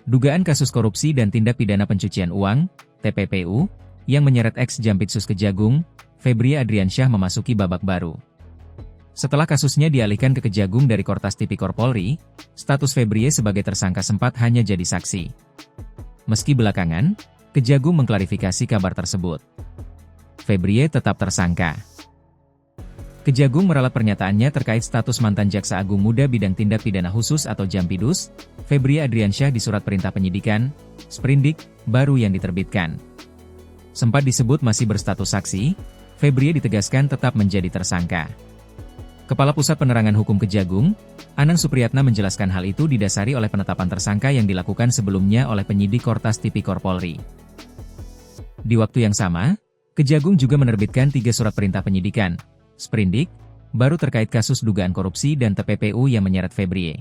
Dugaan kasus korupsi dan tindak pidana pencucian uang, TPPU, yang menyeret ex-Jampitsus Kejagung, Febrie Adriansyah memasuki babak baru. Setelah kasusnya dialihkan ke Kejagung dari Kortas Tipikor Polri, status Febrie sebagai tersangka sempat hanya jadi saksi. Meski belakangan, Kejagung mengklarifikasi kabar tersebut. Febrie tetap tersangka. Kejagung meralat pernyataannya terkait status mantan Jaksa Agung Muda Bidang Tindak Pidana Khusus atau Jampidus, Febrie Adriansyah di Surat Perintah Penyidikan, Sprindik, baru yang diterbitkan. Sempat disebut masih berstatus saksi, Febrie ditegaskan tetap menjadi tersangka. Kepala Pusat Penerangan Hukum Kejagung, Anang Supriyatna menjelaskan hal itu didasari oleh penetapan tersangka yang dilakukan sebelumnya oleh penyidik Kortas Tipikor Polri. Di waktu yang sama, Kejagung juga menerbitkan 3 surat perintah penyidikan, Sprindik, baru terkait kasus dugaan korupsi dan TPPU yang menyeret Febrie.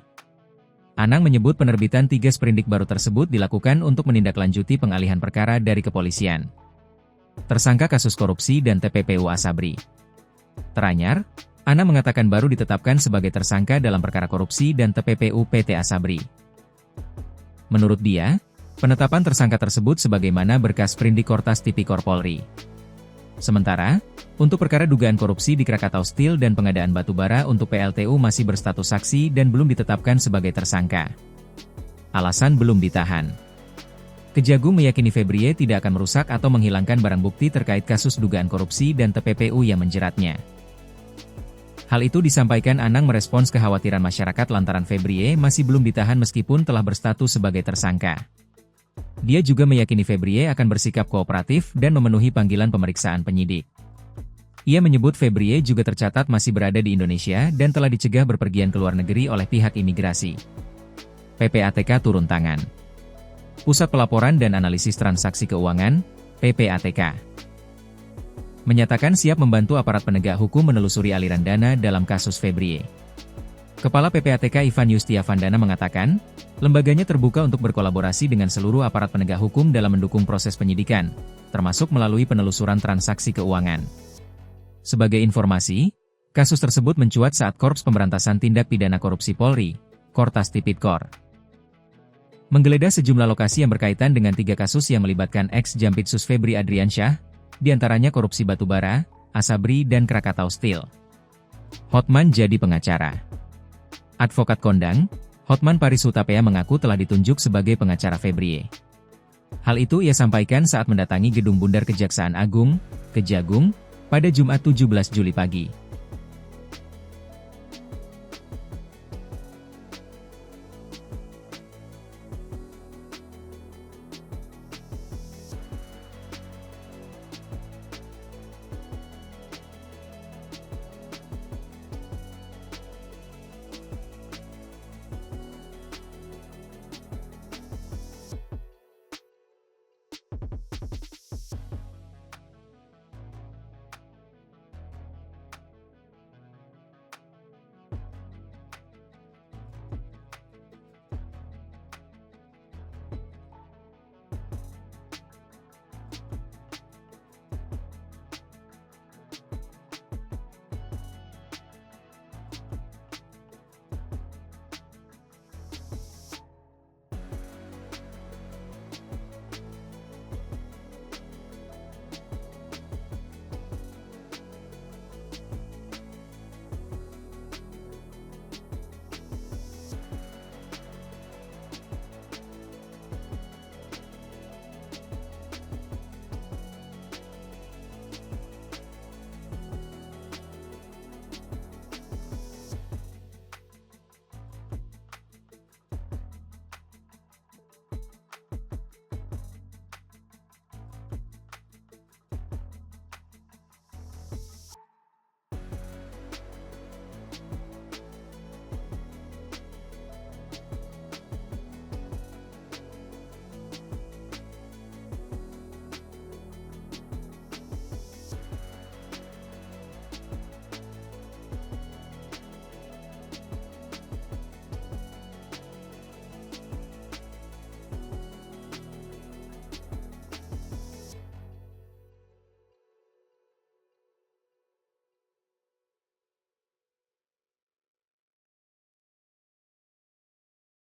Anang menyebut penerbitan 3 sprindik baru tersebut dilakukan untuk menindaklanjuti pengalihan perkara dari kepolisian. Tersangka kasus korupsi dan TPPU Asabri. Teranyar, Anang mengatakan baru ditetapkan sebagai tersangka dalam perkara korupsi dan TPPU PT Asabri. Menurut dia, penetapan tersangka tersebut sebagaimana berkas sprindik Kortas Tipikor Polri. Sementara, untuk perkara dugaan korupsi di Krakatau Steel dan pengadaan batubara untuk PLTU masih berstatus saksi dan belum ditetapkan sebagai tersangka. Alasan belum ditahan. Kejagung meyakini Febrie tidak akan merusak atau menghilangkan barang bukti terkait kasus dugaan korupsi dan TPPU yang menjeratnya. Hal itu disampaikan Anang merespons kekhawatiran masyarakat lantaran Febrie masih belum ditahan meskipun telah berstatus sebagai tersangka. Dia juga meyakini Febrie akan bersikap kooperatif dan memenuhi panggilan pemeriksaan penyidik. Ia menyebut Febrie juga tercatat masih berada di Indonesia dan telah dicegah berpergian ke luar negeri oleh pihak imigrasi. PPATK turun tangan. Pusat Pelaporan dan Analisis Transaksi Keuangan, PPATK, menyatakan siap membantu aparat penegak hukum menelusuri aliran dana dalam kasus Febrie. Kepala PPATK Ivan Yustiavandana mengatakan, lembaganya terbuka untuk berkolaborasi dengan seluruh aparat penegak hukum dalam mendukung proses penyidikan, termasuk melalui penelusuran transaksi keuangan. Sebagai informasi, kasus tersebut mencuat saat Korps Pemberantasan Tindak Pidana Korupsi Polri, Kortas Tipikor, menggeledah sejumlah lokasi yang berkaitan dengan 3 kasus yang melibatkan ex-Jampitsus Febrie Adriansyah, diantaranya korupsi batubara, Asabri dan Krakatau Steel. Hotman jadi pengacara. Advokat kondang, Hotman Paris Hutapea mengaku telah ditunjuk sebagai pengacara Febrie. Hal itu ia sampaikan saat mendatangi Gedung Bundar Kejaksaan Agung, Kejagung, pada Jumat 17 Juli pagi.